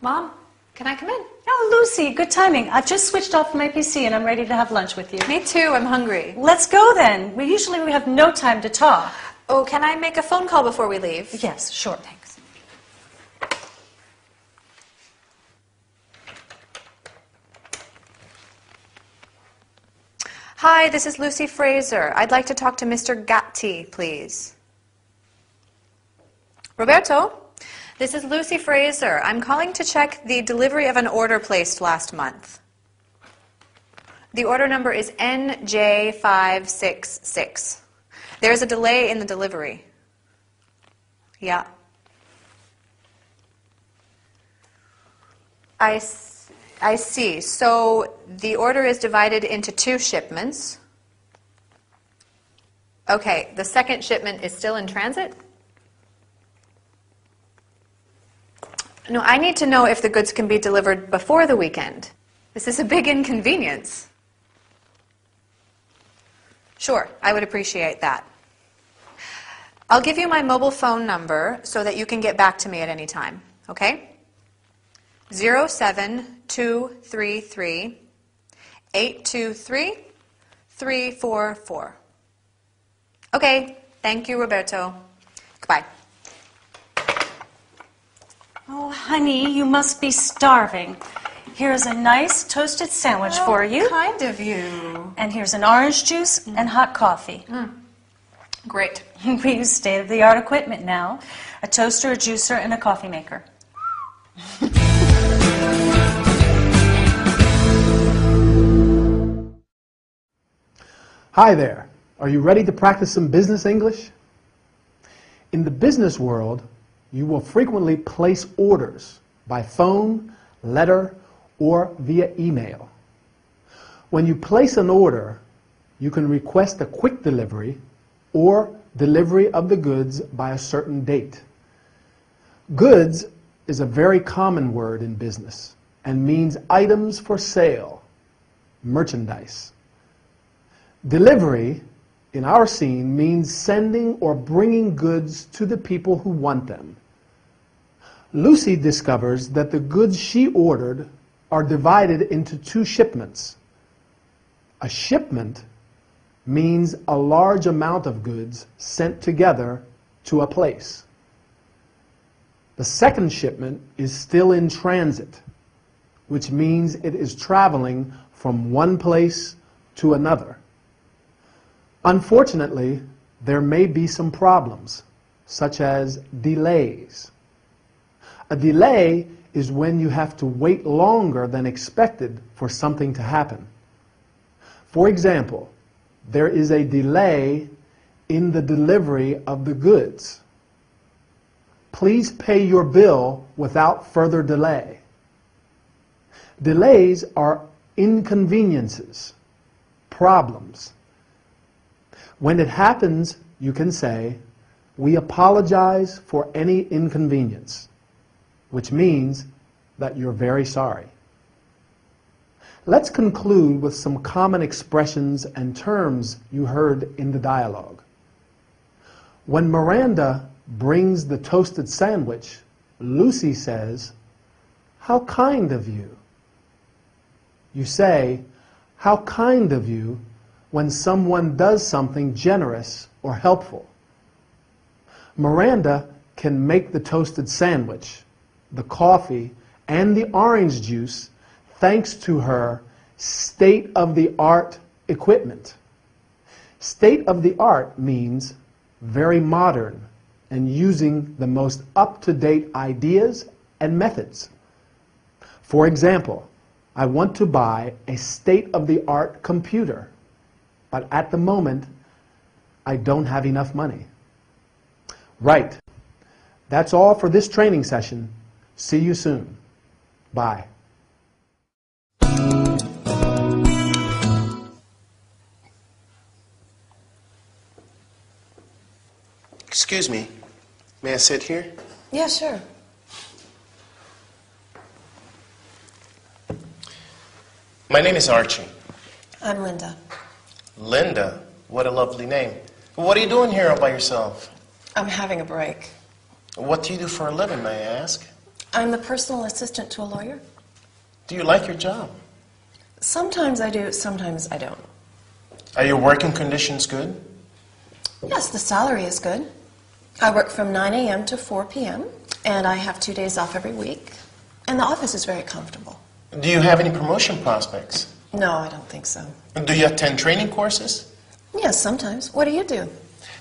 Mom, can I come in? Oh, Lucy, good timing. I've just switched off my PC and I'm ready to have lunch with you. Me too, I'm hungry. Let's go then. We have no time to talk. Oh, can I make a phone call before we leave? Yes, sure. Thanks. Hi, this is Lucy Fraser. I'd like to talk to Mr. Gatti, please. Roberto, this is Lucy Fraser. I'm calling to check the delivery of an order placed last month. The order number is NJ566. There's a delay in the delivery. Yeah. I see. So the order is divided into 2 shipments. Okay, the second shipment is still in transit? No, I need to know if the goods can be delivered before the weekend. This is a big inconvenience. Sure, I would appreciate that. I'll give you my mobile phone number so that you can get back to me at any time, okay? 07233 823 344. Okay, thank you, Roberto. Goodbye. Oh, honey, you must be starving. Here's a nice toasted sandwich for you. Kind of you. And here's an orange juice and hot coffee. Great. We use state-of-the-art equipment now. A toaster, a juicer, and a coffee maker. Hi there. Are you ready to practice some business English? In the business world, you will frequently place orders by phone, letter, or via email. When you place an order, you can request a quick delivery or delivery of the goods by a certain date. Goods is a very common word in business and means items for sale, merchandise. Delivery, in our scene, means sending or bringing goods to the people who want them. Lucy discovers that the goods she ordered are divided into 2 shipments. A shipment means a large amount of goods sent together to a place. The second shipment is still in transit, which means it is traveling from one place to another. Unfortunately, there may be some problems, such as delays. A delay is when you have to wait longer than expected for something to happen. For example, there is a delay in the delivery of the goods. Please pay your bill without further delay. Delays are inconveniences, problems. When it happens, you can say, "We apologize for any inconvenience," which means that you're very sorry. Let's conclude with some common expressions and terms you heard in the dialogue. When Miranda brings the toasted sandwich, Lucy says, "How kind of you." You say, "How kind of you," when someone does something generous or helpful. Miranda can make the toasted sandwich, the coffee, and the orange juice thanks to her state-of-the-art equipment. State-of-the-art means very modern and using the most up-to-date ideas and methods. For example, I want to buy a state-of-the-art computer, but at the moment, I don't have enough money. Right. That's all for this training session. See you soon. Bye. Excuse me. May I sit here? Yeah, sure. My name is Archie. I'm Linda. Linda? What a lovely name. What are you doing here all by yourself? I'm having a break. What do you do for a living, may I ask? I'm the personal assistant to a lawyer. Do you like your job? Sometimes I do, sometimes I don't. Are your working conditions good? Yes, the salary is good. I work from 9 a.m. to 4 p.m., and I have 2 days off every week. And the office is very comfortable. Do you have any promotion prospects? No, I don't think so. Do you attend training courses? Yes, sometimes. What do you do?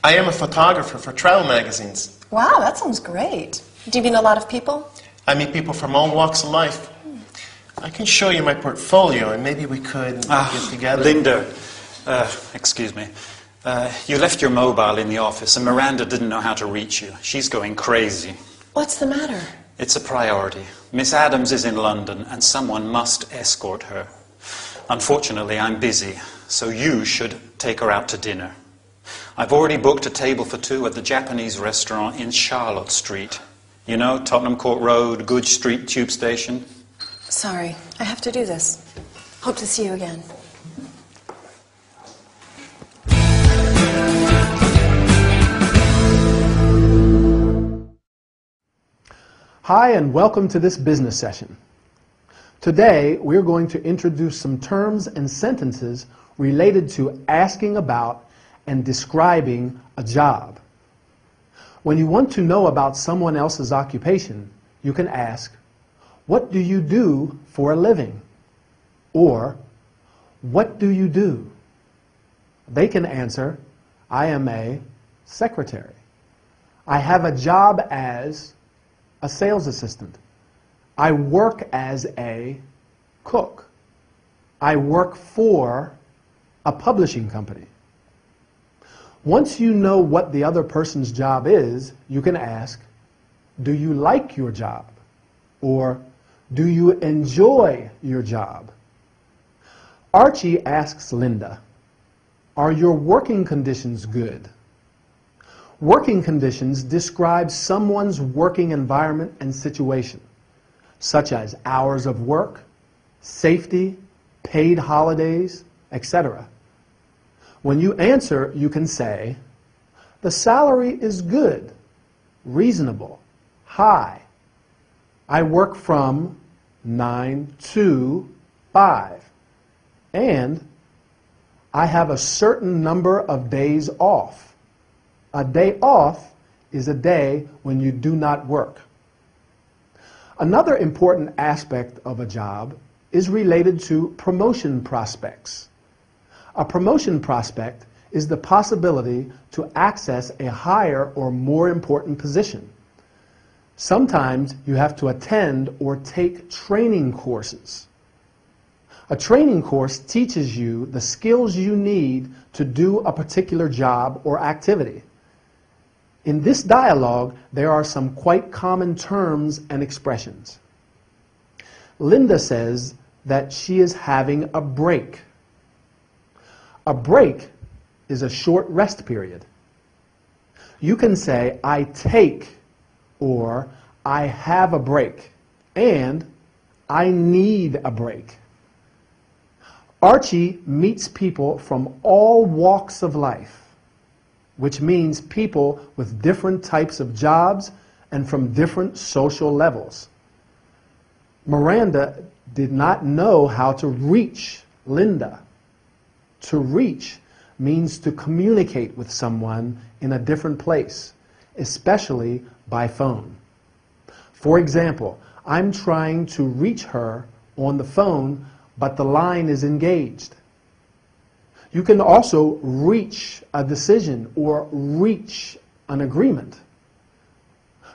I am a photographer for travel magazines. Wow, that sounds great. Do you meet a lot of people? I meet people from all walks of life. I can show you my portfolio, and maybe we could get together. Linda, excuse me. You left your mobile in the office, and Miranda didn't know how to reach you. She's going crazy. What's the matter? It's a priority. Miss Adams is in London, and someone must escort her. Unfortunately, I'm busy, so you should take her out to dinner. I've already booked a table for two at the Japanese restaurant in Charlotte Street. You know, Tottenham Court Road, Goodge Street Tube Station. Sorry, I have to do this. Hope to see you again. Hi, and welcome to this business session. Today, we're going to introduce some terms and sentences related to asking about and describing a job. When you want to know about someone else's occupation, you can ask, "What do you do for a living?" Or, "What do you do?" They can answer, "I am a secretary. I have a job as a sales assistant. I work as a cook. I work for a publishing company." Once you know what the other person's job is, you can ask, "Do you like your job?" Or, "Do you enjoy your job?" Archie asks Linda, "Are your working conditions good?" Working conditions describe someone's working environment and situation, such as hours of work, safety, paid holidays, etc. When you answer, you can say, "The salary is good, reasonable, high. I work from 9 to 5, and I have a certain number of days off. A day off is a day when you do not work." Another important aspect of a job is related to promotion prospects. A promotion prospect is the possibility to access a higher or more important position. Sometimes you have to attend or take training courses. A training course teaches you the skills you need to do a particular job or activity. In this dialogue, there are some quite common terms and expressions. Linda says that she is having a break. A break is a short rest period. You can say, "I take," or "I have a break," and "I need a break." Archie meets people from all walks of life, which means people with different types of jobs and from different social levels. Miranda did not know how to reach Linda. To reach means to communicate with someone in a different place, especially by phone. For example, I'm trying to reach her on the phone, but the line is engaged. You can also reach a decision or reach an agreement.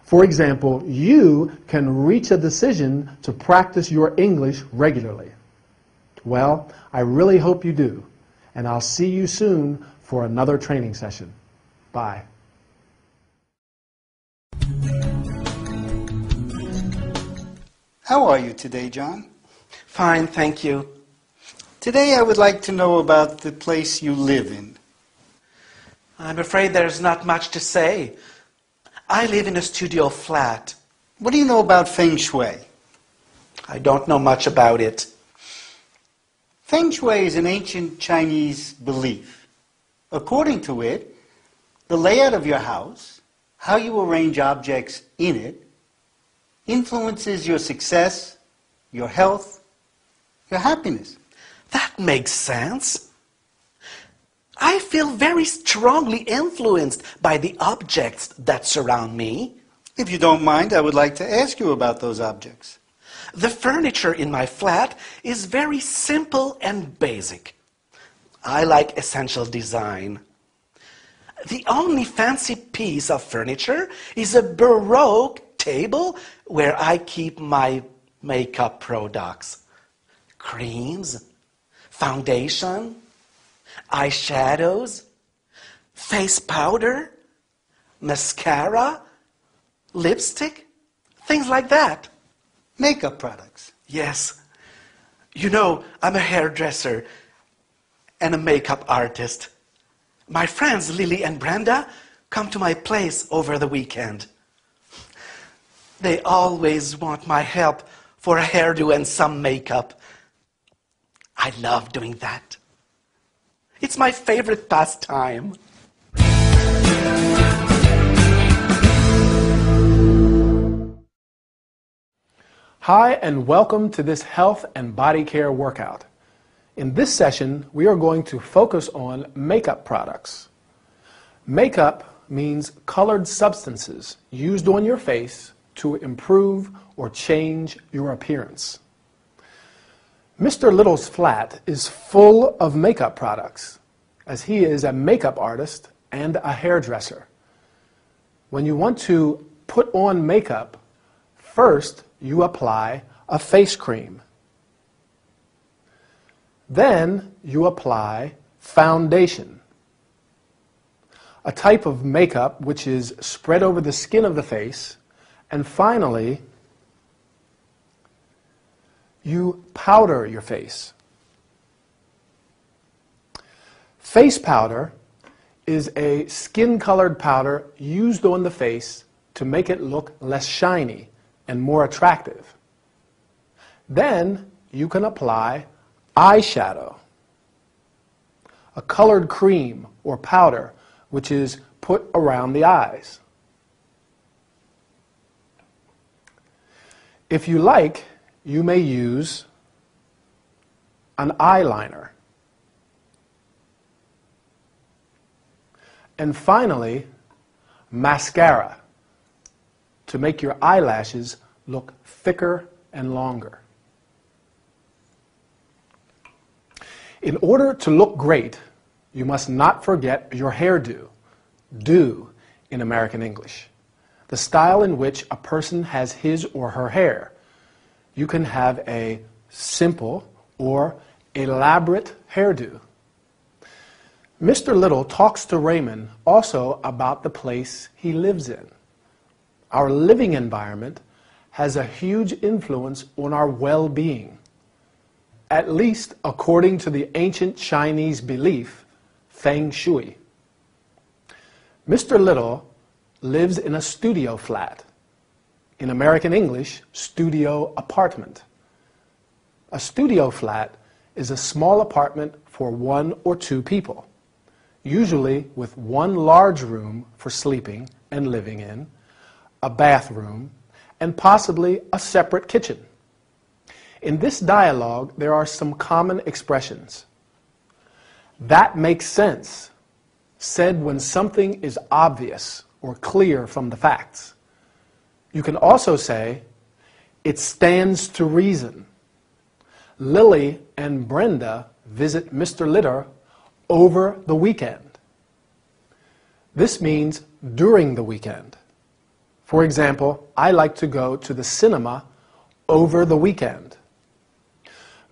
For example, you can reach a decision to practice your English regularly. Well, I really hope you do, and I'll see you soon for another training session. Bye. How are you today, John? Fine, thank you. Today I would like to know about the place you live in. I'm afraid there's not much to say. I live in a studio flat. What do you know about Feng Shui? I don't know much about it. Feng Shui is an ancient Chinese belief. According to it, the layout of your house, how you arrange objects in it, influences your success, your health, your happiness. That makes sense. I feel very strongly influenced by the objects that surround me. If you don't mind, I would like to ask you about those objects. The furniture in my flat is very simple and basic. I like essential design. The only fancy piece of furniture is a Baroque table where I keep my makeup products. Creams, foundation, eyeshadows, face powder, mascara, lipstick, things like that. Makeup products. Yes. You know, I'm a hairdresser and a makeup artist. My friends Lily and Brenda come to my place over the weekend. They always want my help for a hairdo and some makeup. I love doing that. It's my favorite pastime. Hi, and welcome to this health and body care workout. In this session, we are going to focus on makeup products. Makeup means colored substances used on your face to improve or change your appearance. Mr. Little's flat is full of makeup products, as he is a makeup artist and a hairdresser. When you want to put on makeup, first you apply a face cream. Then you apply foundation, a type of makeup which is spread over the skin of the face, and finally you powder your face. Face powder is a skin-colored powder used on the face to make it look less shiny and more attractive. Then you can apply eyeshadow, a colored cream or powder which is put around the eyes. If you like, you may use an eyeliner. And finally, mascara, to make your eyelashes look thicker and longer. In order to look great, you must not forget your hairdo, do in American English, the style in which a person has his or her hair. You can have a simple or elaborate hairdo. Mr. Little talks to Raymond also about the place he lives in. Our living environment has a huge influence on our well-being, at least according to the ancient Chinese belief, Feng Shui. Mr. Little lives in a studio flat. In American English, studio apartment. A studio flat is a small apartment for 1 or 2 people, usually with one large room for sleeping and living in, a bathroom, and possibly a separate kitchen. In this dialogue, there are some common expressions. That makes sense, said when something is obvious or clear from the facts. You can also say, it stands to reason. Lily and Brenda visit Mr. Litter over the weekend. This means during the weekend. For example, I like to go to the cinema over the weekend.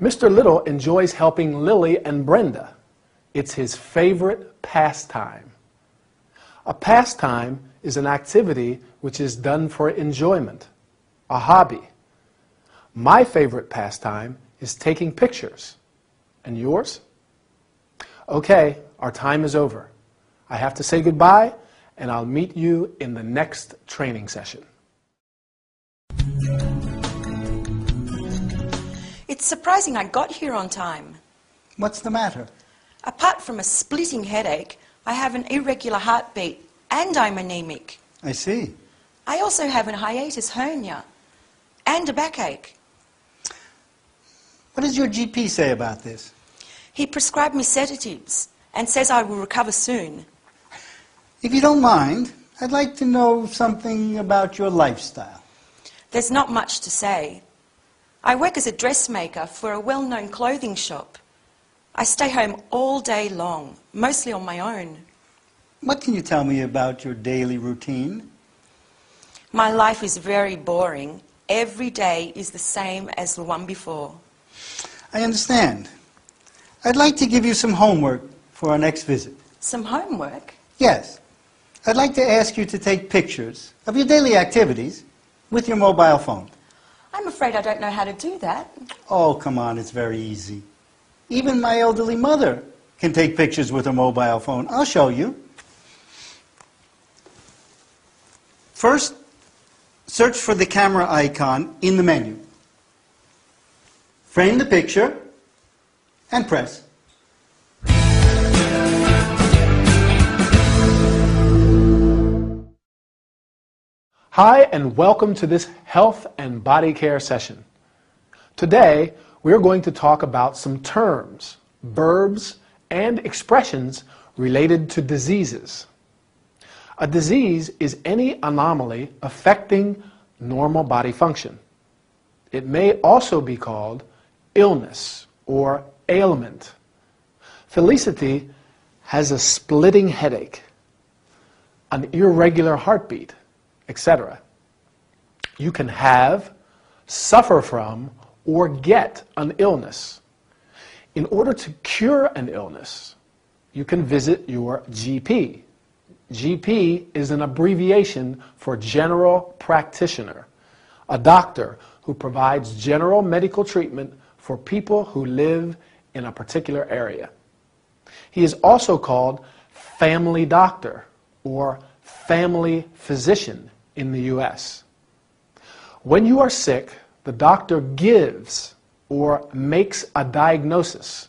Mr. Little enjoys helping Lily and Brenda. It's his favorite pastime. A pastime is an activity which is done for enjoyment, a hobby. My favorite pastime is taking pictures. And yours? Okay, our time is over. I have to say goodbye, and I'll meet you in the next training session. It's surprising I got here on time. What's the matter? Apart from a splitting headache, I have an irregular heartbeat and I'm anemic. I see. I also have a hiatus hernia. and a backache. What does your GP say about this? He prescribed me sedatives and says I will recover soon. If you don't mind, I'd like to know something about your lifestyle. There's not much to say. I work as a dressmaker for a well-known clothing shop. I stay home all day long, mostly on my own. What can you tell me about your daily routine? My life is very boring. Every day is the same as the one before. I understand. I'd like to give you some homework for our next visit. Some homework? Yes. I'd like to ask you to take pictures of your daily activities with your mobile phone. I'm afraid I don't know how to do that. Oh, come on, it's very easy. Even my elderly mother can take pictures with her mobile phone. I'll show you. First, search for the camera icon in the menu. Frame the picture and press. Hi, and welcome to this health and body care session. Today, we're going to talk about some terms, verbs, and expressions related to diseases. A disease is any anomaly affecting normal body function. It may also be called illness or ailment. Felicity has a splitting headache, an irregular heartbeat, etc. You can have, suffer from, or get an illness. In order to cure an illness, you can visit your GP. GP is an abbreviation for general practitioner, a doctor who provides general medical treatment for people who live in a particular area. He is also called family doctor or family physician in the U.S. When you are sick, the doctor gives or makes a diagnosis.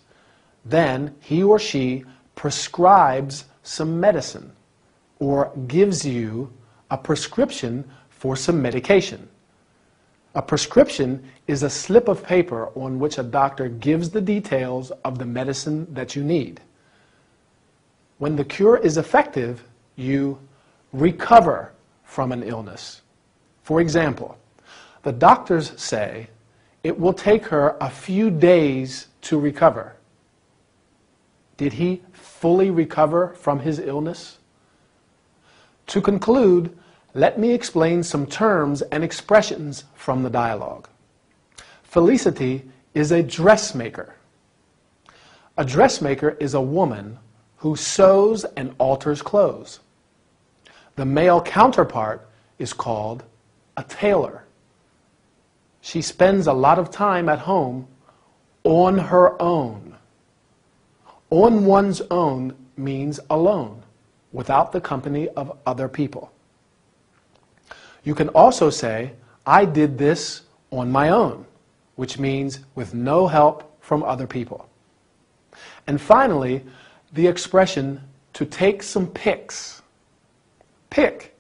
Then he or she prescribes some medicine or gives you a prescription for some medication. A prescription is a slip of paper on which a doctor gives the details of the medicine that you need. When the cure is effective, you recover from an illness. For example, the doctors say it will take her a few days to recover. Did he fully recover from his illness? To conclude, let me explain some terms and expressions from the dialogue. Felicity is a dressmaker. A dressmaker is a woman who sews and alters clothes. The male counterpart is called a tailor. She spends a lot of time at home on her own. On one's own means alone, without the company of other people. You can also say, I did this on my own, which means with no help from other people. And finally, the expression to take some pics. Pic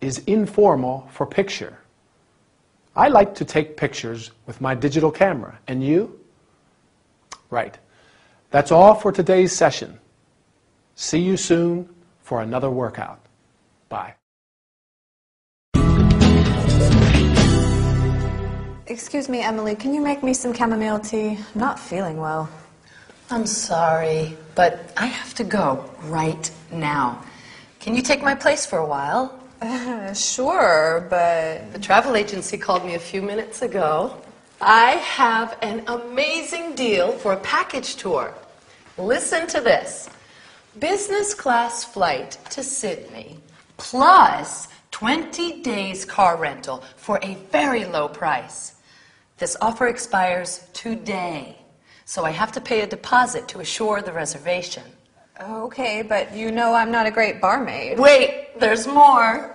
is informal for picture. I like to take pictures with my digital camera. And you? Right. That's all for today's session. See you soon for another workout. Bye. Excuse me, Emily, can you make me some chamomile tea? I'm not feeling well. I'm sorry, but I have to go right now. Can you take my place for a while? Sure, but... The travel agency called me a few minutes ago. I have an amazing deal for a package tour. Listen to this. Business class flight to Sydney, plus 20 days car rental for a very low price. This offer expires today, so I have to pay a deposit to assure the reservation. Okay, but you know I'm not a great barmaid. Wait, there's more.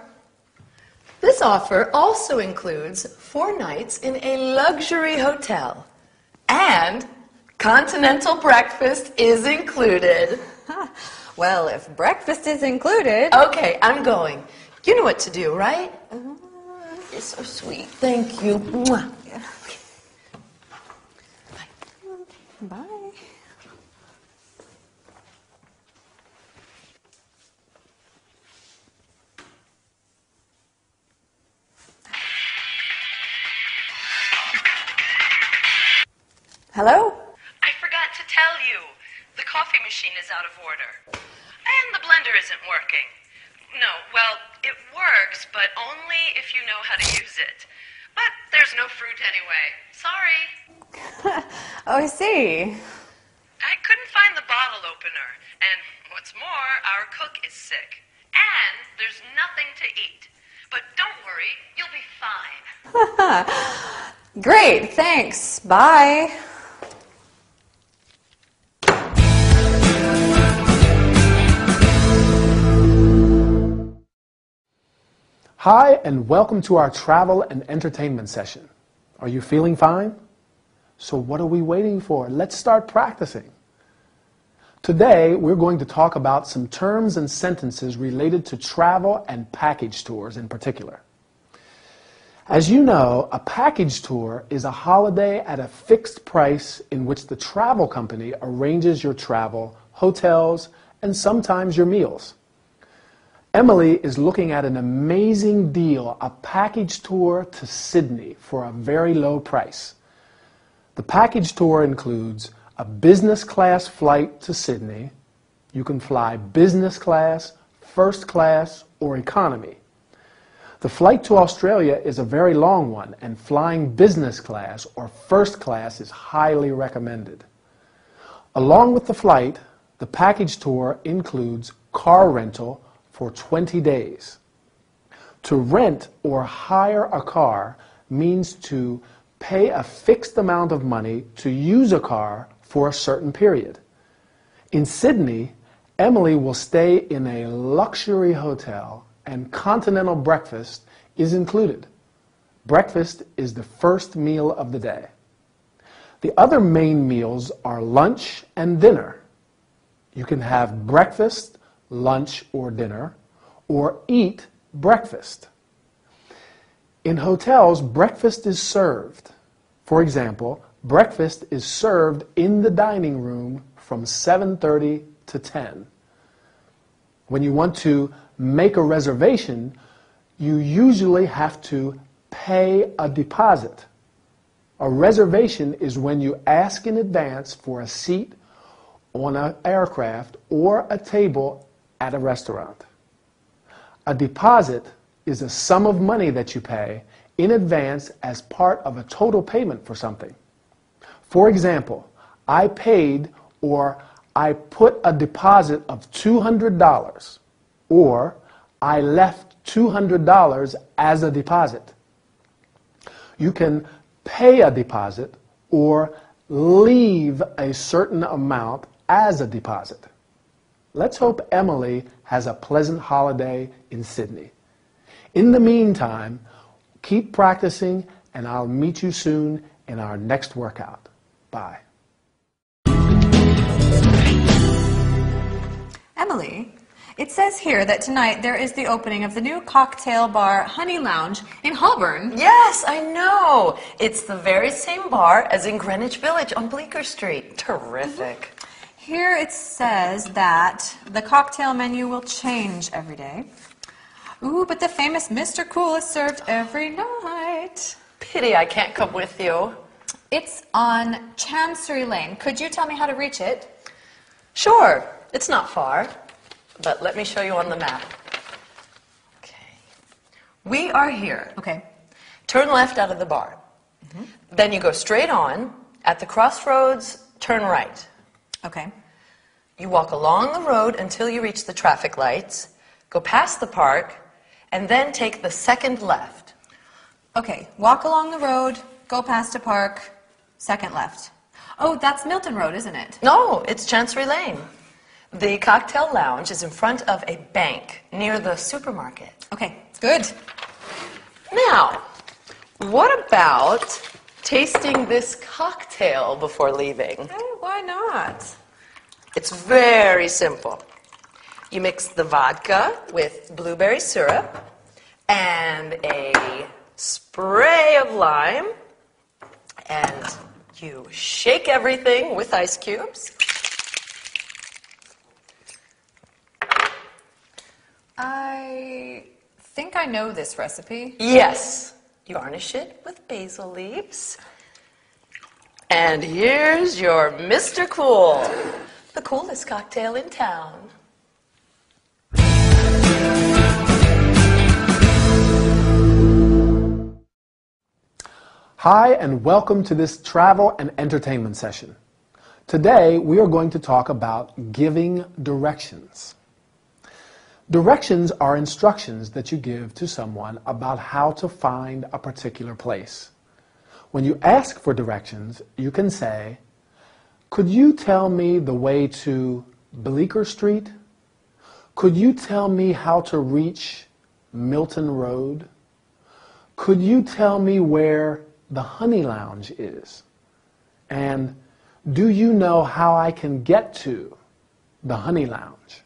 This offer also includes 4 nights in a luxury hotel, and continental breakfast is included. Well, if breakfast is included... Okay, I'm going. You know what to do, right? You're so sweet. Thank you. Mwah. Bye. Hello? I forgot to tell you. The coffee machine is out of order. And the blender isn't working. No, well, it works, but only if you know how to use it. But there's no fruit anyway. Sorry. Oh, I see. I couldn't find the bottle opener. And what's more, our cook is sick. And there's nothing to eat. But don't worry, you'll be fine. Great, thanks. Bye. Hi, and welcome to our travel and entertainment session. Are you feeling fine? So what are we waiting for? Let's start practicing. Today, we're going to talk about some terms and sentences related to travel and package tours in particular. As you know, a package tour is a holiday at a fixed price in which the travel company arranges your travel, hotels, and sometimes your meals. Emily is looking at an amazing deal, a package tour to Sydney for a very low price. The package tour includes a business class flight to Sydney. You can fly business class, first class, or economy. The flight to Australia is a very long one, and flying business class or first class is highly recommended. Along with the flight, the package tour includes car rental for 20 days. To rent or hire a car means to pay a fixed amount of money to use a car for a certain period. In Sydney, Emily will stay in a luxury hotel and continental breakfast is included. Breakfast is the first meal of the day. The other main meals are lunch and dinner. You can have breakfast, lunch, or dinner, or eat breakfast. In hotels, breakfast is served. For example, breakfast is served in the dining room from 7:30 to 10. When you want to make a reservation, you usually have to pay a deposit. A reservation is when you ask in advance for a seat on an aircraft or a table at a restaurant. A deposit is a sum of money that you pay in advance as part of a total payment for something. For example, I paid or I put a deposit of $200, or I left $200 as a deposit. You can pay a deposit or leave a certain amount as a deposit. Let's hope Emily has a pleasant holiday in Sydney. In the meantime, keep practicing, and I'll meet you soon in our next workout. Bye. Emily, it says here that tonight there is the opening of the new cocktail bar Honey Lounge in Holborn. Yes, I know. It's the very same bar as in Greenwich Village on Bleecker Street. Terrific. Here it says that the cocktail menu will change every day. Ooh, but the famous Mr. Cool is served every night. Pity I can't come with you. It's on Chancery Lane. Could you tell me how to reach it? Sure, it's not far, but let me show you on the map. Okay. We are here. Okay. Turn left out of the bar. Then you go straight on. At the crossroads, turn right. Okay. You walk along the road until you reach the traffic lights, go past the park, and then take the second left. Okay, walk along the road, go past a park, second left. Oh, that's Milton Road, isn't it? No, it's Chancery Lane. The cocktail lounge is in front of a bank near the supermarket. Okay, good. Now, what about tasting this cocktail before leaving? Oh, why not? It's very simple. You mix the vodka with blueberry syrup and a spray of lime, and you shake everything with ice cubes. I think I know this recipe. Yes, you garnish it with basil leaves. And here's your Mr. Cool, the coolest cocktail in town. Hi, and welcome to this travel and entertainment session. Today, we are going to talk about giving directions. Directions are instructions that you give to someone about how to find a particular place. When you ask for directions, you can say, "Could you tell me the way to Bleecker Street? Could you tell me how to reach Milton Road? Could you tell me where the Honey Lounge is? And do you know how I can get to the Honey Lounge?"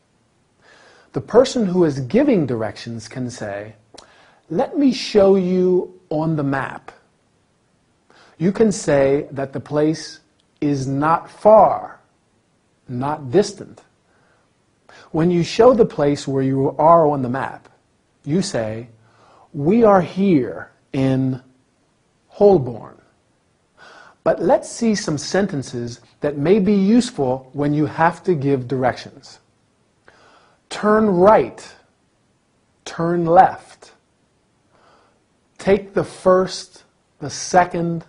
The person who is giving directions can say, "Let me show you on the map." You can say that the place is not far, not distant. When you show the place where you are on the map, you say, "We are here in Holborn." But let's see some sentences that may be useful when you have to give directions. Turn right, turn left. Take the first, the second,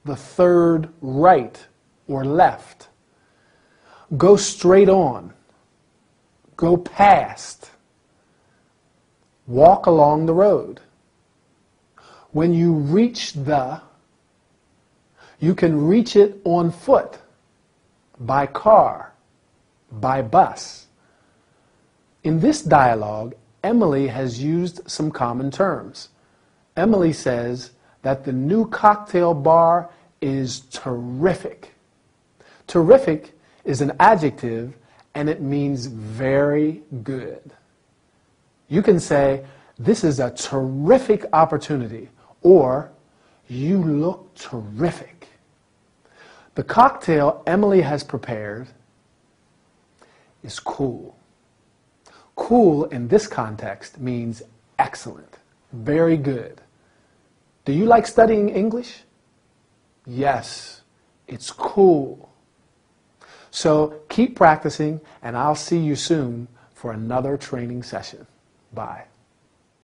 the third right or left. Go straight on. Go past. Walk along the road. When you reach you can reach it on foot, by car, by bus. In this dialogue, Emily has used some common terms. Emily says that the new cocktail bar is terrific. Terrific is an adjective and it means very good. You can say, "This is a terrific opportunity," or "You look terrific." The cocktail Emily has prepared is cool. Cool in this context means excellent, very good. Do you like studying English? Yes, it's cool. So keep practicing, and I'll see you soon for another training session. Bye.